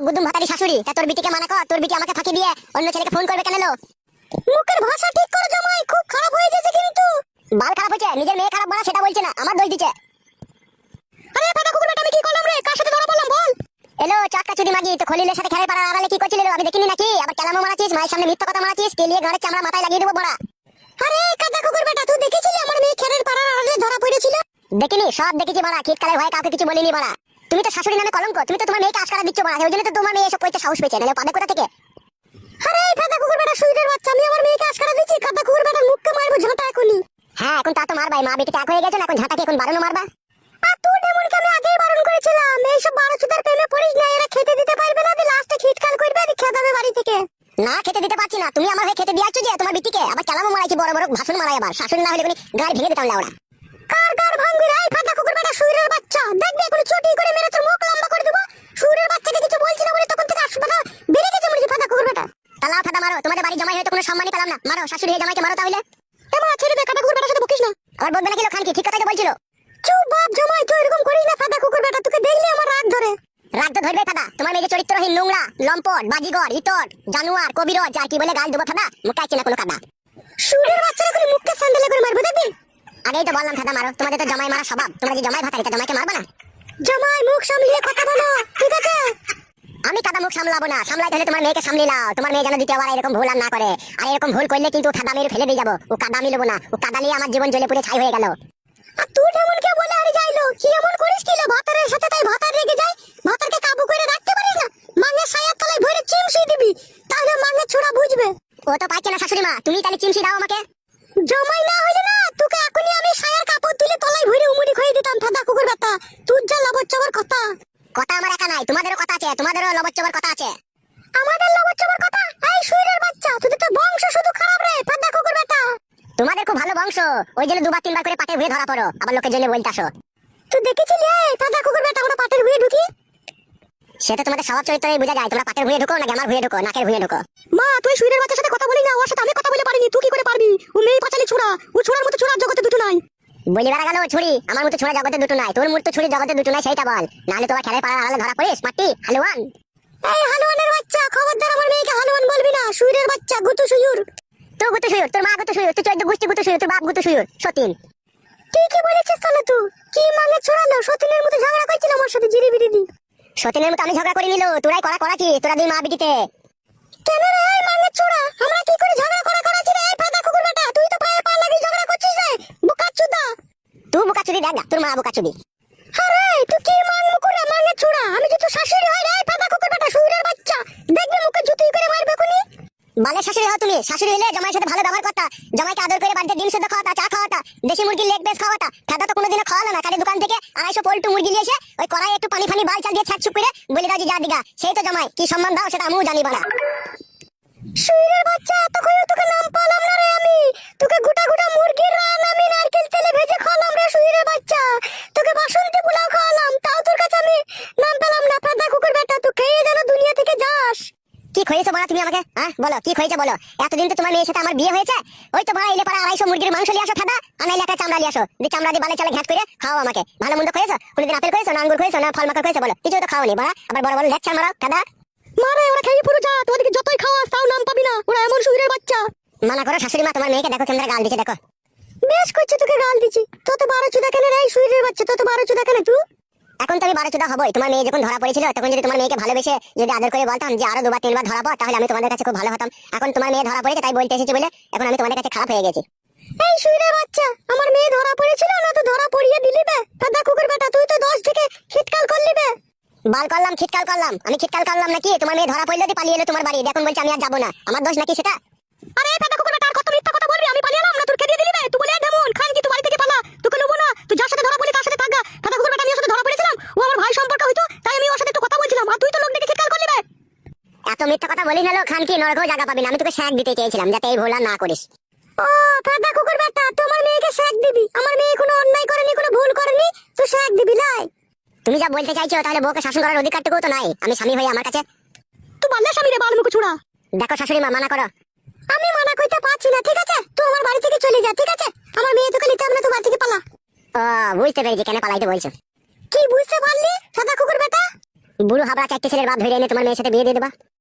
গুদুম ভাতারি শাশুড়ি, তা তোর বিটিকে মানা কর, তোর বিটি আমাকে ফাঁকি দিয়ে অন্য ছেলেকে ফোন করবে কেন লো? মুখের ভাষা ঠিক করো জামাই, খুব খারাপ হয়ে যাচ্ছে কিন্তু। বাল খারাপ হয়েছে, নিজের মেয়ে খারাপ বলা সেটা বলছে না, আমার দোষ দিচ্ছে। আরে ফাটা কুকুর বেটা, আমি কি করলাম রে? কার সাথে ধরা পড়লাম বল? এলো চাকা চুদি মাগি, তো খলিলের সাথে খেলে পাড়ার আড়ালে কি করছিলি রে? আমি দেখিনি নাকি? আবার কেলামো মারাছিস, মায়ের সামনে মিথ্যা কথা মারাছিস, তেলিয়ে গাড়ির চামড়া মাথায় লাগিয়ে দেবো বড়া। আরে কাদা কুকুর বেটা, তুই দেখেছিলি আমার মেয়ে খেরের পাড়ার আড়ালে ধরা পড়েছিল? দেখিনি, সব দেখেছি বাড়া, শীতকালের ভয়ে কাউকে কিছু বলিনি বাড়া। তুমি তো শাশুড়ি নামে কলঙ্ক, তুমি তো তোমার মেয়েকে আশকারা দিচ্ছ বাড়া, ওই জন্য তো তোমার মেয়ে এসব করতে সাহস পেয়েছে, নাহলে পাবে কোথা থেকে? আরে ফাটা কুকুর বেটা, শুইরের বাচ্চা, আমি আমার মেয়েকে আশকারা দিচ্ছি? কাদা কুকুর বেটার মুখকে মারবো ঝাঁটা এখনই। হ্যাঁ এখন তা তো মারবাই, মা বেটিতে এক হয়ে গেছে না, এখন ঝাঁটাকে এখন বারণও মারবা। আর তুই ডেমনকে আমি আগেই বারণ করেছিলাম, এইসব বারোচুদার প্রেমে পড়িস না, এরা খেতে দিতে পারবে না, লাস্টে খিটকাল করবে আর খেতে হবে বাড়ি থেকে। না খেতে দিতে পারছি না, তুমি আমার হয়ে খেতে দিয়াচ্ছ যে তোমার বিটিকে, আবার চালামো মারাইছি, বড় বড় ভাষণ মারাই, আবার শাশুড়ি না হলে কোনো গাড়ি ভেঙে দিতাম লাউড়া। কার গার ভাঙবি রে ফাটা কুকুর বেটা, শুইরের বাচ্চা, দেখবি এখন চটি করে মেরে তোর মুখ লম্বা করে দেবো। শুইরের বাচ্চাকে কিছু বলছি না বলে তখন থেকে হাসপাতাল বেরিয়ে গেছে মনে ফাটা কুকুর বেটা। তালাও ফাটা মারো, তোমাদের বাড়ি জামাই হয়তো কোনো সম্মানই পেলাম না, মারো শাশুড়ি হয়ে জামাইকে মারো তাহলে। এমা ছেড়ে দে, কাটা কুকুর বেটার সাথে বকিস না। আর বলবে না কি খান কি, ঠিক কথাই তো বলছিল। চুপ বাপ জামাই, তুই এরকম করিস না ফাটা কুকুর বেটা, তোকে দেখলে আমার রাগ ধরে। রাগ তো ধরবে ফাটা, তোমার মেয়ে যে চরিত্রহীন, নোংরা, লম্পট, বাজিগর, ইতর, জানুয়ার, কবিরজ, আর কি বলে গাল দেবো ফাটা, মুখে আছে না কোনো কাদা। শুইরের বাচ্চারা করে মুখকে স্যান্ডেলে করে মারবো দেখবি। আগেই তো বললাম ফাটা মারো, তোমাদের তো জামাই মারা স্বভাব, তোমরা যে জামাই ভাতারি, তা জামাইকে মারবা না? জামাই মুখ সামলিয়ে কথা বলো, ঠিক আছে? আমি কাদা মুখ সামলাবো না, সামলাইতে হলে তোমার মেয়েকে সামলে নাও, তোমার মেয়ে যেন দ্বিতীয়বার এরকম ভুল আর না করে। আর এরকম ভুল করলে কিন্তু কাদা মেরে ফেলে দিয়ে যাবো, ও কাদা আমি নেবো না, ও কাদা নিয়ে আমার জীবন জ্বলে পুড়ে ছাই হয়ে গেল। আর তুই এমন কে বলে আরে যাইলো, কি এমন করিস কি ভাতারের সাথে, তাই ভাতার রেগে যায়? ভাতারকে কাবু করে রাখতে পারিস না? মাঙের ছায়ার তলায় ভরে চিমসি দিবি, তাহলে মাঙের ছোড়া বুঝবে। ও তো পাচ্ছে না শাশুড়ি মা, তুমি তাহলে চিমসি দাও আমাকে। জামাই না হইলে না, তোকে এখনই আমি ছায়ার কাপড় তুলে তলায় ভরে উমুড়ি খুঁয়ে দিতাম ফাদা কুকুর বেটা। তুই যা লবচ্চবার কথা। কথা আমার একা নাই, তোমাদেরও কথা আছে, তোমাদেরও লবচ্চবার কথা আছে। আমাদের লবচ্চবার কথা? এই শুইরের বাচ্চা, তোদের তো বংশ শুধু খারাপ রে ফাদা কুকুর বেটা। তোমাদের খুব ভালো বংশ, ওই জন্য দুবার তিনবার করে পাটের ভুঁয়ে ধরা পড়ো, আবার লোকে জেলে বলতে আসো। তুই দেখেছিলি এই ফাদা কুকুর বেটা আমরা পাটের ভুঁয়ে ঢুকি? সেটা তোমাদের স্বভাব চরিত্রেই বোঝা যায়, তোমরা পাটের ভুঁয়ে ঢুকো নাকি আমার ভুঁয়ে ঢুকো, নাকের ভুঁয়ে ঢুকো। মা তুই শুইরের বাচ্চার সাথে কথা বলি না, ওর সাথে আমি কথা বলে পারিনি, তুই কি করে পারবি? ও মেয়ে পাঁচালি ছোড়া, ও ছোড়ার মতো ছোড়ার জগতে দুটো নাই। বলি বেড়া গেল ছুরি, আমার মতো ছোড়া জগতে দুটো নাই, তোর মতো ছুরি জগতে দুটো নাই, সেইটা বল, নাহলে তোমার খেলে পাড়ার আড়ালে ধরা পড়িস মাটি হালুয়ান। এই হালুয়ানের বাচ্চা, খবরদার আমার মেয়েকে হালুয়ান বলবি না, শুইরের বাচ্চা গুতু শুয়ুর। তো গুতু শুয়ুর, তোর মা গুতু শুয়ুর, তুই 14 গোষ্ঠী গুতু শুয়ুর, তোর বাপ গুতু শুয়ুর, সতীন। তুই কি বলেছিস তাহলে? তুই কি মানে ছড়ালো? সতীনের মতো ঝগড়া করছিল আমার সাথে জিরি বিরি দি। সতীনের মতো আমি ঝগড়া করে নিল, তোরাই করাছিস, তোরা দুই মা বিটিতে। কেন রে এই মাঙ্গের ছোড়া, আমরা কি করে ঝগড়া করাছি রে? এই ফাদা কুকুর বেটা, তুই তো পায়ে পা লাগিয়ে ঝগড়া করছিস রে বুকাচুদা। তুই বুকাচুদি দেখ না, তোর মা বুকাচুদি। আরে তুই কি মাং মুকুরে মাঙ্গের ছোড়া, আমি যে তোর শাশুড়ি হই রে ফাদা কুকুর বেটা, শুইরের বাচ্চা, দেখবি মুখে জুতি করে মারবে কোনি। বালে শাশুড়ি হও তুমি, শাশুড়ি হলে জামাইয়ের সাথে ভালো ব্যবহার করতা, জামাইকে আদর করে বাড়িতে ডিম সেদ্ধ খাওয়াতা, চা খাওয়াতা, দেশি মুরগির লেগ পিস খাওয়াতা। ফাদা তো কোনোদিনও খাওয়ালো না, কালে দোকান থেকে 250 পোল্ট্রি মুরগি নিয়ে এসে ওই কড়াই একটু পানি ফানি বাল চাল দিয়ে ছাড়ছুপ করে বলে দাও যে যা দিগা, সেই তো জামাই, কি সম্মান দাও সেটা আমিও জানি বাড়া। শুইরের বাচ্চা, এত কইও তোকে নাম পালাম না রে আমি, তোকে গোটা গোটা মুরগির রান আমি নারকেল তেলে ভেজে খাওয়ালাম রে শুইরের বাচ্চা, তোকে বাসন্তী পোলাও খাওয়ালাম, তাও তোর কাছে আমি নাম পেলাম না ফাদা কুকুর বেটা, তুই খেয়ে যেন দুনিয়া থেকে যাস। কি খয়েছে বলা তুমি আমাকে, হ্যাঁ বলো কি খয়েছে বলো? এতদিন তো তোমার মেয়ের সাথে আমার বিয়ে হয়েছে, ওই তো ভাড়া এলে পাড়া 250 মুরগির মাংস নিয়ে আসো ফাদা, আনাইলে একটা চামড়া নিয়ে আসো, দিয়ে চামড়া দিয়ে বালে চালে ঘ্যাট করে খাও আমাকে। ভালো মন্দ খয়েছো? কোনদিন আপেল খয়েছো না আঙ্গুর খয়েছো না ফল মাখা খয়েছো বলো? কিছু তো খাওনি বাড়া, আবার বড় বড় লেকচার মারো ফাদা। মারে ওরা খেয়ে পুরো যা, তোমাদেরকে যতই খাওয়াস তাও নাম পাবি না, ওরা এমন শুইরের বাচ্চা। মানা করো শাশুড়ি মা, তোমার মেয়েকে দেখো কেমন গাল দিচ্ছে দেখো। বেশ করছে, তোকে গাল দিচ্ছি, তত 12 চুদা কেন রে শুইরের বাচ্চা, তত 12 চুদা কেন তুই? এখন তো আমি 12 চুদা হবই, তোমার মেয়ে যখন ধরা পড়েছিল তখন যদি তোমার মেয়েকে ভালোবেসে যদি আদর করে বলতাম যে আরো 2বার 3বার ধরা পড়, তাহলে আমি তোমাদের কাছে খুব ভালো হতাম। এখন তোমার মেয়ে ধরা পড়েছে তাই বলতে এসেছি বলে এখন আমি তোমাদের কাছে খারাপ হয়ে গেছি। এই শুইরের বাচ্চা, আমার মেয়ে ধরা পড়েছিল না তো ধরা পড়িয়ে দিলি বে ফাদা কুকুর বেটা, তুই তো 10 থেকে খিটকাল করলি বে। বাল করলাম খিটকাল করলাম, আমি খিটকাল করলাম নাকি? তোমার মেয়ে ধরা পড়লো দিয়ে পালিয়ে এলো তোমার বাড়ি, এখন বলছে আমি আর যাবো না, আমার দোষ নাকি সেটা? আরে ফাদা কুকুর বেটা, আর কত মিথ্যা কথা বলবি? আমি পালিয়ে এলাম না, তোর খেদিয়ে দিলি বে, তুই বলে ডেমন খান কি তুই বাড়ি থেকে পালা, তোকে নেবো না, তুই যার সাথে ধরা পড়লি তার সাথে থাকগা। ফাদা কুকুর বেটা, আমি ওর সাথে ধরা পড়েছিলাম, ও আমার ভাই সম্পর্ক হইতো, তাই আমি ওর সাথে একটু কথা বলছিলাম, আর তুই তো লোক দেখে খিটকাল করলি বে। এত মিথ্যা কথা বলিস না লো খান কি, নরকেও জায়গা পাবি না, আমি তোকে শ্যাক দিতে চেয়েছিলাম যাতে এই ভুল আর না করিস। ও ফাদা কুকুর বেটা, তোমার মেয়েকে শ্যাক দিবি? আমার মেয়ে কোনো অন্যায় করেনি, কোনো ভুল করেনি, তুই শ্যাক দিবি লাই? তুমি যা বলতে চাইছো তাহলে বউকে শাসন করার অধিকারটুকু তো নাই, আমি স্বামী হই আমার কাছে। তুই বললে স্বামী রে বালমুখ ছুড়া। দেখো শাশুড়ি মা, মানা করো। আমি মানা কইতে পারছি না, ঠিক আছে? তুই আমার বাড়ি থেকে চলে যা, ঠিক আছে? আমার মেয়ে তোকে নিতে হবে না, তুই বাড়ি থেকে পালা। ও বুঝতে পেরেছি কেন পালাইতে বলছো। কি বুঝতে পারলি ফাদা কুকুর বেটা? বুড়ো হাবড়া চারটে ছেলের বাপ ধরে এনে তোমার মেয়ের সাথে বিয়ে দিয়ে দেবা।